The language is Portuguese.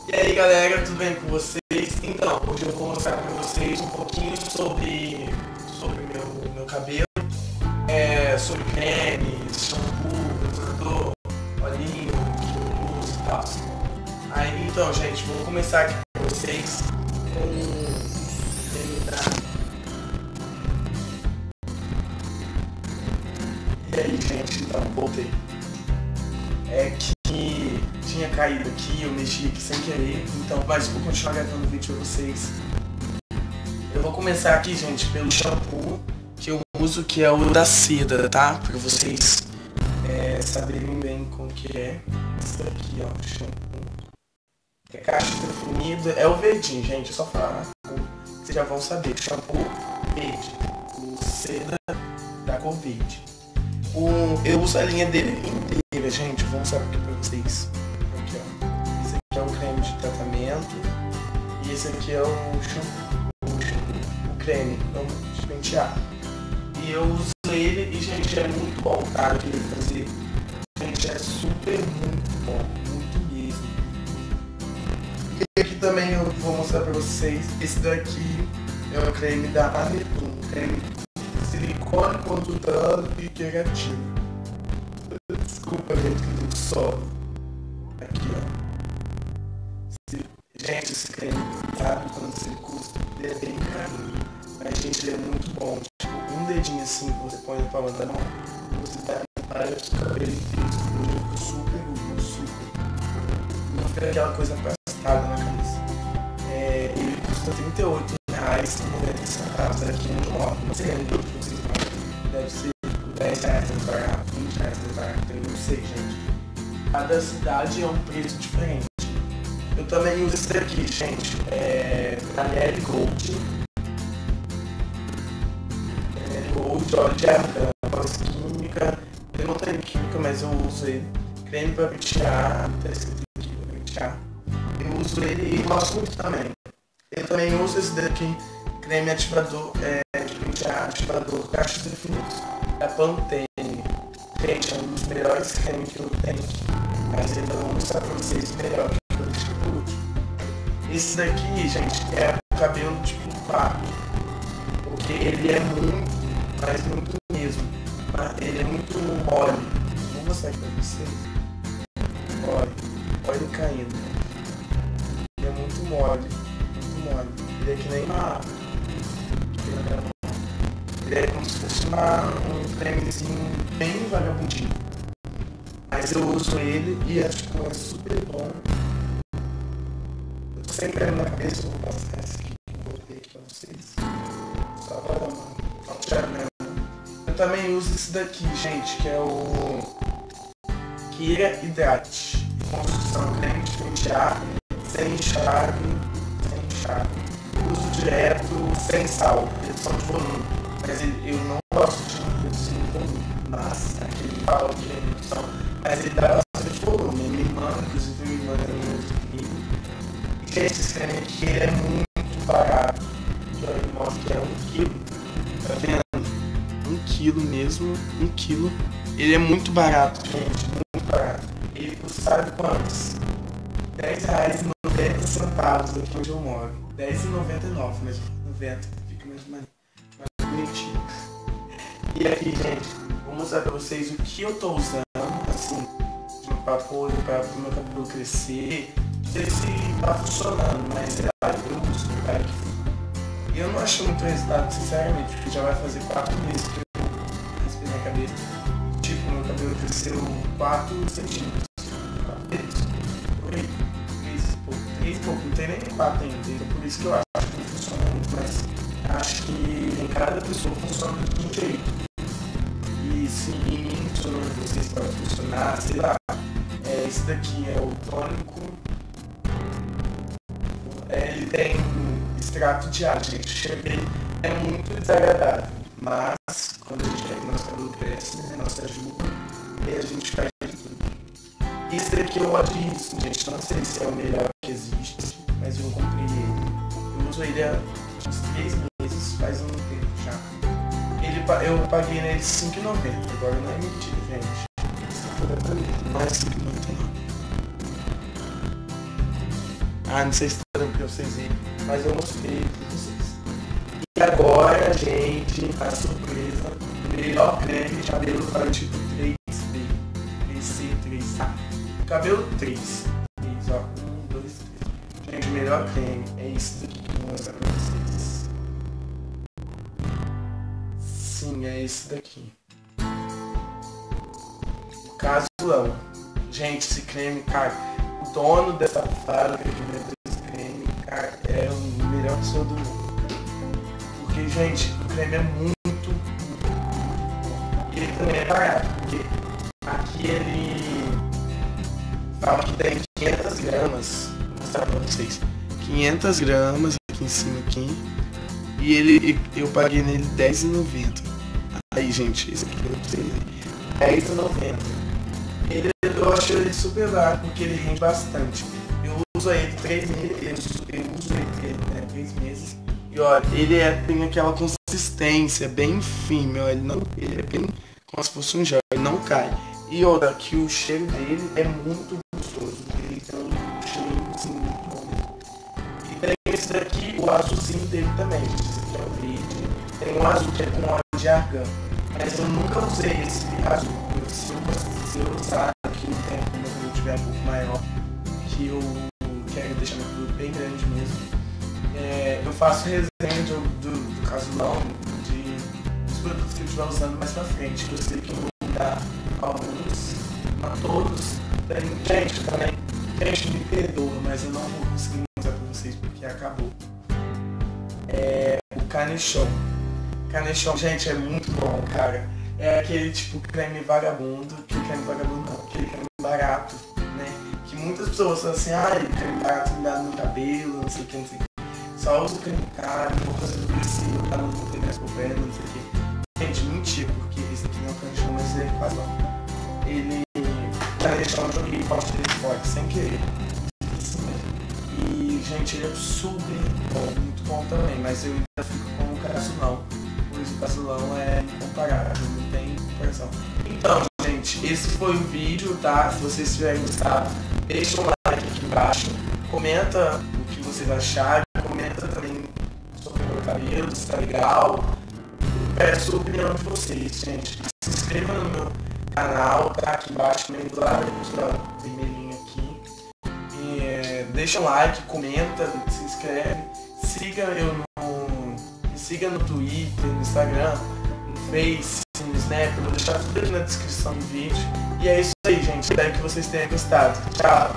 E aí galera, tudo bem com vocês? Então, hoje eu vou mostrar para vocês um pouquinho sobre meu cabelo, sobre cremes, shampoo, condicionador, olhinho, que eu uso e tal. Aí então, gente, vou começar aqui com vocês com o creme da... E aí gente, então, voltei. É que tinha caído aqui, eu mexi aqui sem querer, então, mas vou continuar gravando o vídeo pra vocês. Eu vou começar aqui, gente, pelo shampoo que eu uso, que é o da seda, tá? Pra vocês saberem bem como que é. Esse daqui, ó, o shampoo. É caixa definida, é o verdinho, gente, é só falar a cor, vocês já vão saber. Shampoo verde, o seda da cor verde. Eu uso a linha dele inteira, gente, vou mostrar aqui pra vocês. Aqui, ó. Esse aqui é o creme de tratamento e esse aqui é o shampoo, o creme, não de pentear. E eu uso ele e, gente, é muito bom, tá? De fazer. Gente, é super muito bom, muito mesmo. E aqui também eu vou mostrar pra vocês, esse daqui é o creme da Anetum, creme silicone condutor e queratina. Desculpa, gente, que eu só. Aqui, ó. Gente, esse creme, sabe quando você custa? Ele é bem carinho. Mas, gente, ele é muito bom. Tipo, um dedinho assim que você põe na palma da mão, você tá com vários cabelos inteiros. Eu super, super. Não fica aquela coisa aplastada na cabeça. Ele custa R$38,90 aqui onde eu moro. Não sei onde vocês moram. Deve ser R$10 mais barato, R$20 mais barato, eu não sei, gente. Cada cidade é um preço diferente. Eu também uso esse daqui, gente. Daniele Gold. Gold, óleo de argan, pós-química. Ele não tem química, mas eu uso ele. Creme pra pentear, tá escrito aqui pra pentear. Eu uso ele e gosto muito também. Eu também uso esse daqui, creme ativador, de pentear, ativador, cachos definidos, da Pantene. Gente, é um dos melhores cremes que eu tenho, mas ainda vou mostrar pra vocês o melhor que eu deixo por último. Esse daqui, gente, é o cabelo tipo papo, porque ele é muito, mas muito mesmo, ele é muito mole. Vou mostrar aqui pra vocês. Olha ele caindo. Ele é muito mole. Ele é que nem uma água. Ele é como se fosse um cremezinho bem vagabundinho. Mas eu uso ele e é super bom. Eu tô sem creme na cabeça, eu vou passar esse aqui que eu botei aqui pra vocês. Só para não tirar mesmo. Eu também uso esse daqui, gente, que é o Kira Hydrate. Construção creme de pentear, sem enxágue. Uso direto, sem sal, redução de volume. Mas eu não gosto de redução de volume. Mas aqui ele fala que é redução. Mas ele dá bastante volume. Minha irmã, inclusive minha irmã também usa comigo. E esse creme aqui ele é muito barato. Eu mostro que é 1 quilo. Tá vendo? 1 quilo mesmo. 1 quilo. Ele é muito barato, gente. Muito barato. Ele custa, sabe quantos? R$10,90 aqui onde eu moro. R$10,99, mas 90 fica mais bonitinho. E aqui, gente, vou mostrar pra vocês o que eu tô usando, assim, pra apoio, para o meu cabelo crescer. Não sei se tá funcionando, mas eu uso, cara. E eu não acho muito resultado, sinceramente, porque já vai fazer 4 meses que eu raspei minha cabeça. Tipo, meu cabelo cresceu 4 centímetros. 3 e pouco, não tem nem 4 ainda, então por isso que eu acho que não funciona muito, mas acho que em cada pessoa funciona de um jeito. E se em mim funcionou, vocês podem funcionar, sei lá. Esse daqui é o tônico, ele tem extrato de ar, gente, o cheiro dele é muito desagradável, mas quando a gente quer que nosso cabelo cresce, né, nossa ajuda, e a gente faz de tudo. Esse daqui eu gosto disso, gente, não sei se é o melhor que existe, mas eu comprei ele. Eu uso ele há uns 3 meses, faz um tempo já. Eu paguei nele R$5,90, agora não é mentira, gente. Não é R$5,99. não sei se tá dando pra vocês verem, mas eu mostrei pra vocês. E agora, gente, a surpresa, o melhor creme de cabelo para o tipo 3B, PC3, tá? Cabelo 3, ó, 1, 2, 3. Gente, o melhor creme é esse daqui que eu vou mostrar pra vocês. Sim, é esse daqui. O Casulão. Gente, esse creme, cara, o dono dessa fábrica que vendeu esse creme, cara, é o melhor pessoa do mundo. Porque, gente, o creme é muito bom. E ele também é barato, porque aqui ele fala que tem 500 gramas, vou mostrar pra vocês, 500 gramas aqui em cima, aqui, e eu paguei nele R$10,90. Aí, gente, esse aqui é R$10,90. Eu acho ele super barato porque ele rende bastante. Eu uso ele 3 meses, eu uso ele 3 meses. E olha, ele tem aquela consistência bem firme, ó, ele é bem como se fosse um gel, ele não cai. E outra, que o cheiro dele é muito gostoso, ele tem um cheiro assim, muito bom. E tem esse daqui, o azulzinho dele também, esse aqui é o verde. Tem um azul que é com óleo de argan, mas eu nunca usei esse azul. Se eu usar aqui no tempo, quando eu tiver um pouco maior, que eu quero deixar meu produto bem grande mesmo, eu faço resenha do Casulão, dos produtos que eu estiver usando mais pra frente, que eu sei que eu vou mudar alguns, não todos. Gente, também, gente, me perdoa, mas eu não vou conseguir mostrar pra vocês porque acabou. O Canechon. Canechon, gente, é muito bom, cara. É aquele tipo creme vagabundo, aquele creme barato, né? Que muitas pessoas falam assim, creme barato me dá no cabelo, não sei o que, não sei o que. Só uso creme caro, vou fazer tudo isso, tá, não vou ter mais por perna, não sei o que. Gente, mentira, porque esse aqui não é o Canechon, mas ele quase não. Ele Canechon, eu joguei forte dele forte, sem querer. E, gente, ele é super bom, muito bom também, mas eu ainda fico com o Casulão. O Casulão é incomparável, não tem comparação. Então, gente, esse foi o vídeo, tá? Se vocês tiverem gostado, deixa um like aqui embaixo, comenta o que vocês acharam, comenta também sobre o meu cabelo, se tá legal. Peço a opinião de vocês, gente. Se inscreva no meu canal, tá? Aqui embaixo, também do lado vermelhinho aqui. E, deixa um like, comenta, se inscreve, siga no Twitter, no Instagram, no Face, no Snap, eu vou deixar tudo aqui na descrição do vídeo. E é isso aí, gente. Espero que vocês tenham gostado. Tchau!